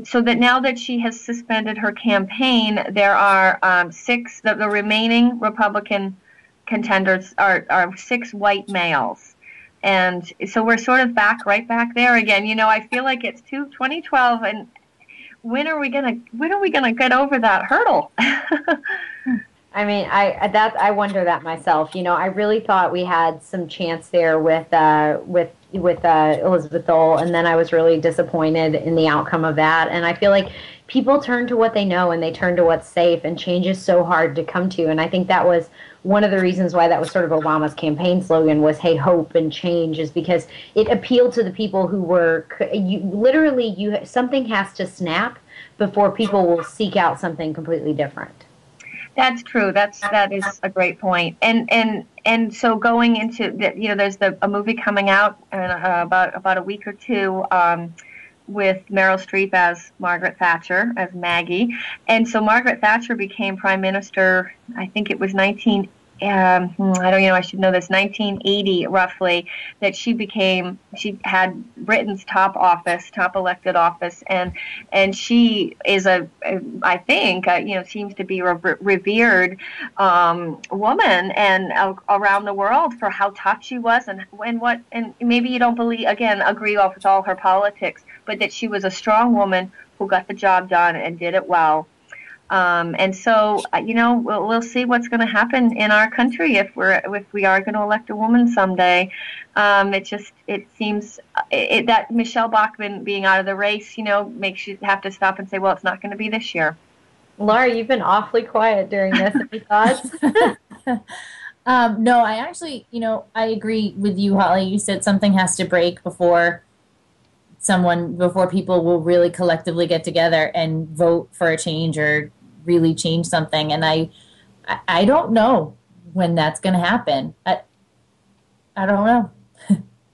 so that now that she has suspended her campaign, there are six, the remaining Republican contenders are six white males. And so we're sort of right back there again. I feel like it's 2012, and when are we gonna get over that hurdle? I mean, I wonder that myself. I really thought we had some chance there with Elizabeth Dole, and then I was really disappointed in the outcome of that. And I feel like people turn to what they know and they turn to what's safe, and change is so hard to come to. And I think that was one of the reasons why that was sort of Obama's campaign slogan was, "Hey, hope and change," is because it appealed to the people who were something has to snap before people will seek out something completely different. That's true. That is a great point. And so going into there's a movie coming out in about a week or two with Meryl Streep as Margaret Thatcher, as Maggie. And so Margaret Thatcher became prime minister, I think it was I should know this, 1980 roughly, that she had Britain's top elected office, and she is I think, seems to be a revered woman and around the world for how tough she was and maybe you don't agree with all her politics, but that she was a strong woman who got the job done and did it well. And so, we'll see what's going to happen in our country if we are going to elect a woman someday. It seems that Michelle Bachmann being out of the race, makes you have to stop and say, well, it's not going to be this year. Laura, you've been awfully quiet during this. Any thoughts? No, I actually, I agree with you, Holly. You said something has to break before people will really collectively get together and vote for a change or really change something. And I don't know when that's going to happen. I don't know.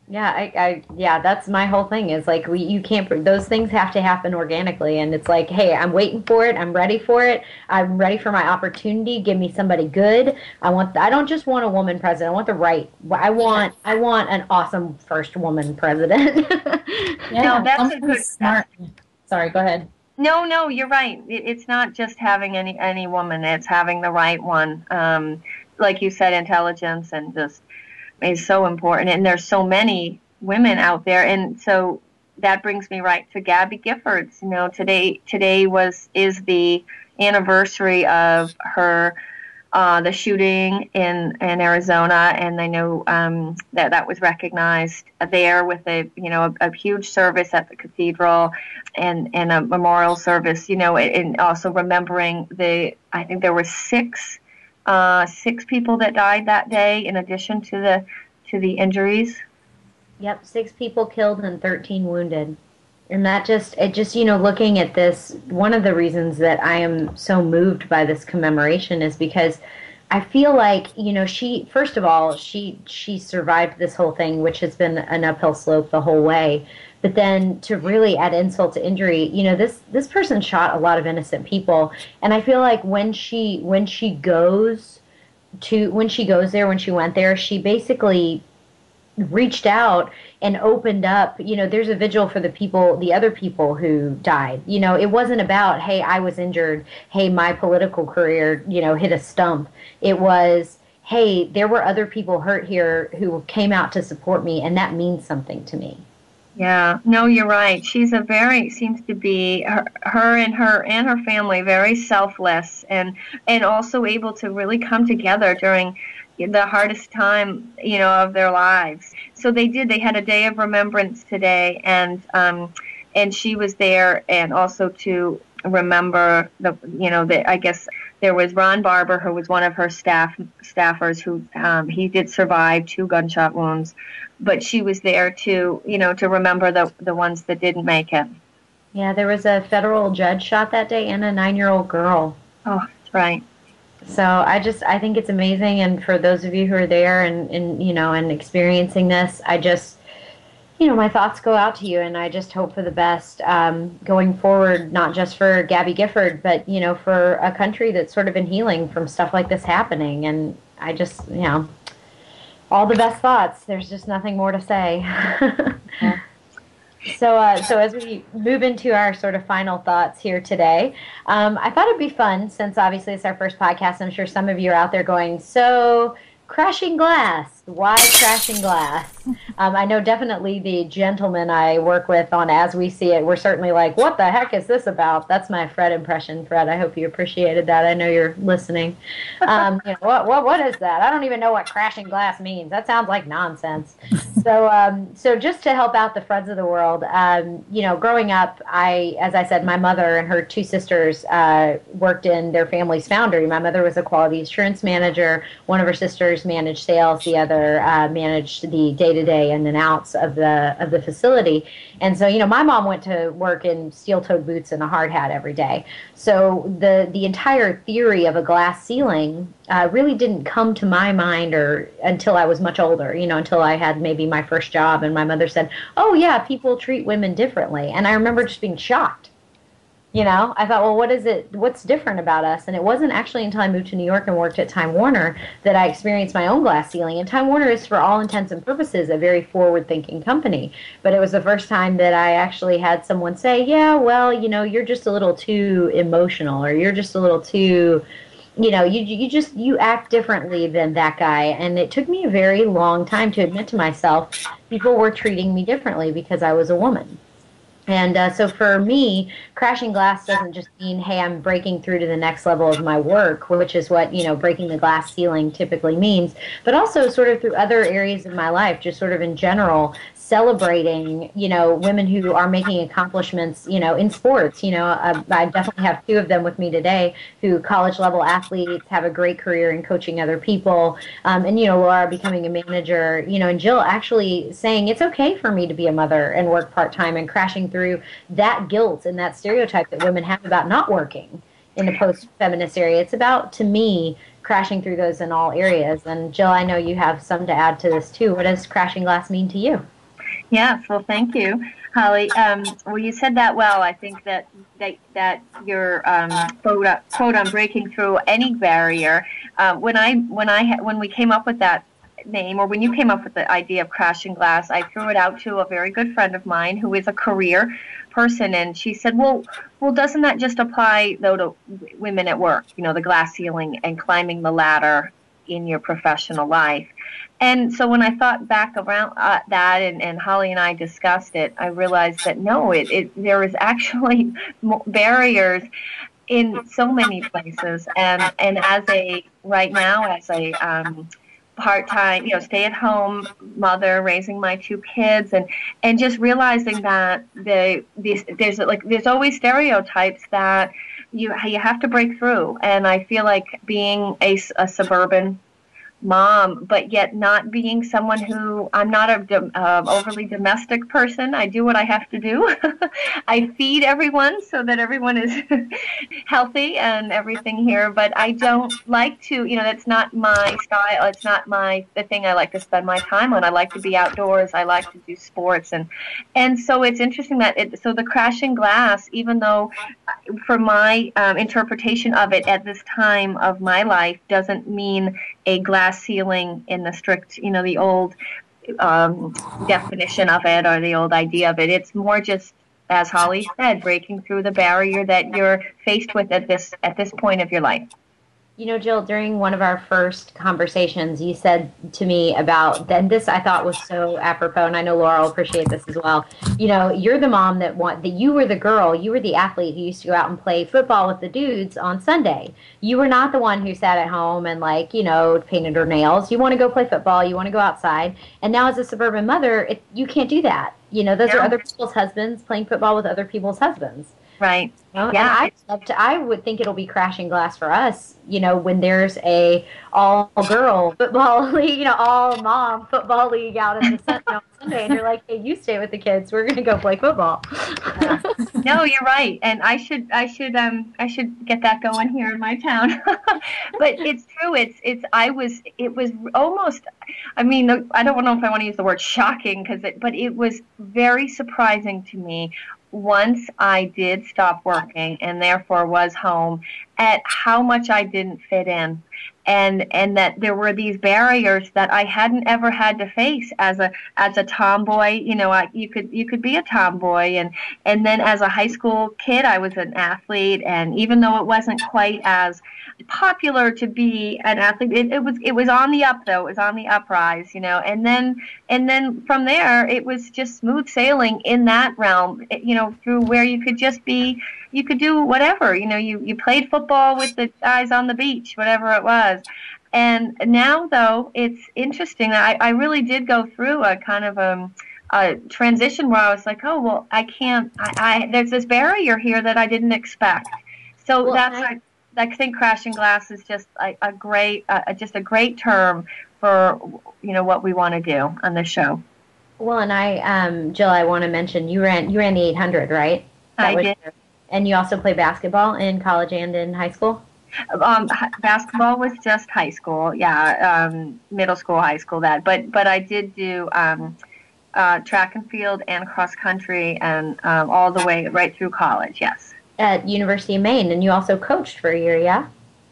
Yeah, that's my whole thing is like you can't, those things have to happen organically. And it's like, hey, I'm waiting for it. I'm ready for it. I'm ready for my opportunity. Give me somebody good. I don't just want a woman president. I want I want an awesome first woman president. Yeah, no, that's a good, smart. Sorry, go ahead. No, you're right. It's not just having any woman. It's having the right one. Like you said, intelligence and just is so important. And there's so many women out there. And so that brings me right to Gabby Giffords. Today is the anniversary of her the shooting in Arizona, and I know that was recognized there with a huge service at the cathedral and a memorial service, and also remembering I think there were six people that died that day in addition to the injuries. Yep, 6 people killed and 13 wounded. And looking at this, one of the reasons that I am so moved by this commemoration is because I feel like, she survived this whole thing, which has been an uphill slope the whole way. But then to really add insult to injury, this person shot a lot of innocent people. And I feel like when she went there, she basically reached out and opened up, there's a vigil for the other people who died. It wasn't about, hey, I was injured, hey, my political career, hit a stump. It was, hey, there were other people hurt here who came out to support me, and that means something to me. Yeah, no, you're right. She's seems to be her and her family very selfless and also able to really come together during the hardest time, of their lives. So they had a day of remembrance today, and she was there, and also to remember I guess there was Ron Barber, who was one of her staffers, who he did survive 2 gunshot wounds, but she was there to remember the ones that didn't make it. Yeah, there was a federal judge shot that day and a 9-year-old girl. Oh, Right. So I think it's amazing. And for those of you who are there and experiencing this, my thoughts go out to you, and I just hope for the best going forward, not just for Gabby Gifford, but, for a country that's sort of in healing from stuff like this happening. And I just, all the best thoughts. There's just nothing more to say. Yeah. So as we move into our sort of final thoughts here today, I thought it'd be fun, since obviously it's our first podcast. I'm sure some of you are out there going, so crashing glass, why crashing glass? I know definitely the gentlemen I work with on As We See It, we're certainly like, what the heck is this about? That's my Fred impression. Fred, I hope you appreciated that. I know you're listening. What is that? I don't even know what crashing glass means. That sounds like nonsense. So just to help out the Freds of the world, growing up, as I said, my mother and her two sisters worked in their family's foundry. My mother was a quality assurance manager. One of her sisters managed sales. The other managed the day-to-day in and outs of the facility. And so, my mom went to work in steel-toed boots and a hard hat every day. So the entire theory of a glass ceiling really didn't come to my mind until I was much older, until I had maybe my first job, and my mother said, oh yeah, people treat women differently. And I remember just being shocked. I thought, well, what's different about us? And it wasn't actually until I moved to New York and worked at Time Warner that I experienced my own glass ceiling. And Time Warner is, for all intents and purposes, a very forward-thinking company. But it was the first time that I actually had someone say, yeah, well, you're just a little too emotional, or you're just a little too, you act differently than that guy. And it took me a very long time to admit to myself people were treating me differently because I was a woman. And so for me, crashing glass doesn't just mean, hey, I'm breaking through to the next level of my work, which is what, breaking the glass ceiling typically means, but also sort of through other areas of my life, just sort of in general, celebrating, women who are making accomplishments, in sports. I definitely have two of them with me today who college-level athletes, have a great career in coaching other people. And, Laura becoming a manager, and Jill actually saying it's okay for me to be a mother and work part-time, and crashing through that guilt and that stereotype that women have about not working in the post-feminist area. It's about, to me, crashing through those in all areas. And Jill, I know you have some to add to this too. What does crashing glass mean to you? Yes, well, thank you, Holly. Well, you said that well. I think that your quote on breaking through any barrier. When we came up with that name, or when you came up with the idea of crashing glass, I threw it out to a very good friend of mine who is a career person, and she said, well, doesn't that just apply though to women at work? The glass ceiling and climbing the ladder in your professional life. And so when I thought back around that, and Holly and I discussed it, I realized that no, there is actually barriers in so many places. And as a part-time, stay-at-home mother raising my two kids, and just realizing that there's always stereotypes that you have to break through. And I feel like being a suburban mom, but yet not being someone who, I'm not a overly domestic person. I do what I have to do. I feed everyone so that everyone is healthy and everything here, but I don't like to, that's not my style. It's not the thing I like to spend my time on. I like to be outdoors. I like to do sports. And so it's interesting that so the crashing glass, even though for my interpretation of it at this time of my life, doesn't mean a glass ceiling in the strict, the old definition of it, or the old idea of it. It's more just, as Holly said, breaking through the barrier that you're faced with at this point of your life. Jill, during one of our first conversations, you said to me about, and this I thought was so apropos, and I know Laura will appreciate this as well. You're the mom that you were the girl, you were the athlete who used to go out and play football with the dudes on Sunday. You were not the one who sat at home and painted her nails. You want to go play football, you want to go outside. And now as a suburban mother, you can't do that. Those are other people's husbands playing football with other people's husbands. Right. Yeah. And I would think it'll be crashing glass for us, when there's a all-girl football league, all-mom football league out in the sun on Sunday, and you're like, hey, you stay with the kids. We're going to go play football. No, you're right, and I should get that going here in my town. But it's true. It was almost. I mean, I don't know if I want to use the word shocking but it was very surprising to me once I did stop working and therefore was home at how much I didn't fit in. And that there were these barriers that I hadn't ever had to face as a tomboy. You know, you could be a tomboy, and then as a high school kid, I was an athlete, and even though it wasn't quite as popular to be an athlete, it was on the up though. It was on the uprise, you know, and then from there it was just smooth sailing in that realm, you know, through where you could just be. You could do whatever, you know, you played football with the guys on the beach, whatever it was. And now, though, it's interesting. I really did go through a kind of a transition where I was like, oh, well, I can't, there's this barrier here that I didn't expect. So well, I think crashing glass is just a great term for, you know, what we want to do on this show. Well, and Jill, I want to mention you ran the 800, right? I did. And you also play basketball in college and in high school? Basketball was just high school, middle school, high school, that. But I did do track and field and cross country and all the way right through college, yes. At University of Maine, and you also coached for a year, yeah?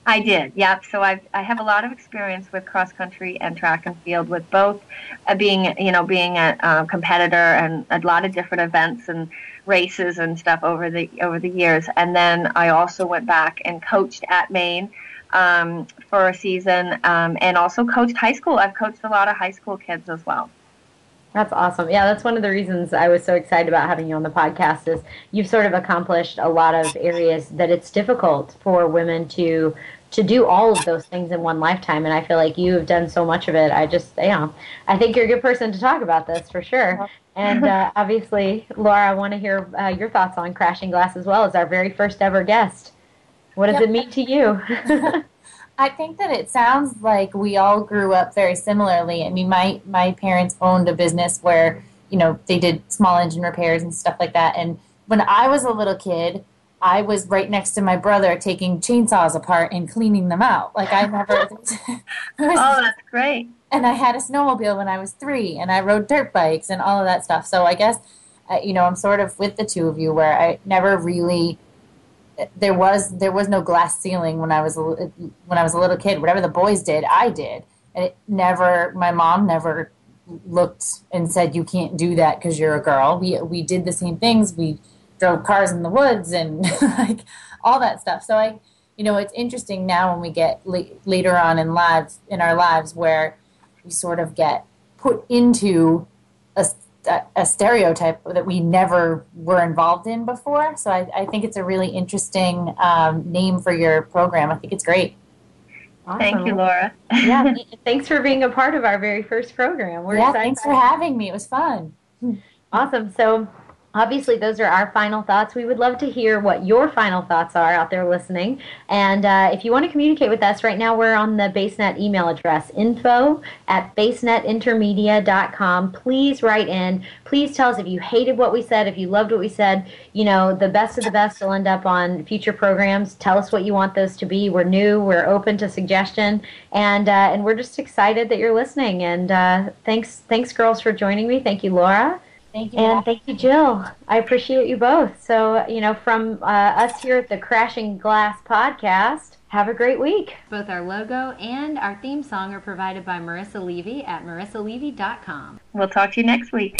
I did, yeah. So I have a lot of experience with cross country and track and field, with both being a competitor and a lot of different events and races and stuff over the years. And then I also went back and coached at Maine for a season, and also coached high school. I've coached a lot of high school kids as well. That's awesome. Yeah, that's one of the reasons I was so excited about having you on the podcast is you've sort of accomplished a lot of areas that it's difficult for women to do all of those things in one lifetime. And I feel like you have done so much of it. I think you're a good person to talk about this for sure. And obviously, Laura, I want to hear your thoughts on Crashing Glass as well as our very first ever guest. What does it mean to you? I think that it sounds like we all grew up very similarly. I mean, my parents owned a business where, you know, they did small engine repairs and stuff like that. And when I was a little kid, I was right next to my brother taking chainsaws apart and cleaning them out. Like I never... Oh, that's great. And I had a snowmobile when I was 3, and I rode dirt bikes and all of that stuff. So I guess, you know, I'm sort of with the two of you where I never really... There was no glass ceiling when I was a little kid. Whatever the boys did, I did. And my mom never looked and said, you can't do that because you're a girl. We did the same things. We drove cars in the woods and like all that stuff. So it's interesting now when we get later on in our lives where we sort of get put into a stereotype that we never were involved in before. So I think it's a really interesting name for your program. I think it's great. Awesome. Thank you, Laura. Yeah, thanks for being a part of our very first program. We're excited. Thanks for having me. It was fun. Awesome. So obviously, those are our final thoughts. We would love to hear what your final thoughts are out there listening. And if you want to communicate with us, right now we're on the BaseNet email address, info@basenetintermedia.com. Please write in. Please tell us if you hated what we said, if you loved what we said. You know, the best of the best will end up on future programs. Tell us what you want those to be. We're new. We're open to suggestion. And we're just excited that you're listening. And thanks, girls, for joining me. Thank you, Laura. Thank you. And thank you, Jill. I appreciate you both. So, from us here at the Crashing Glass podcast, have a great week. Both our logo and our theme song are provided by Marissa Levy at marissalevy.com. We'll talk to you next week.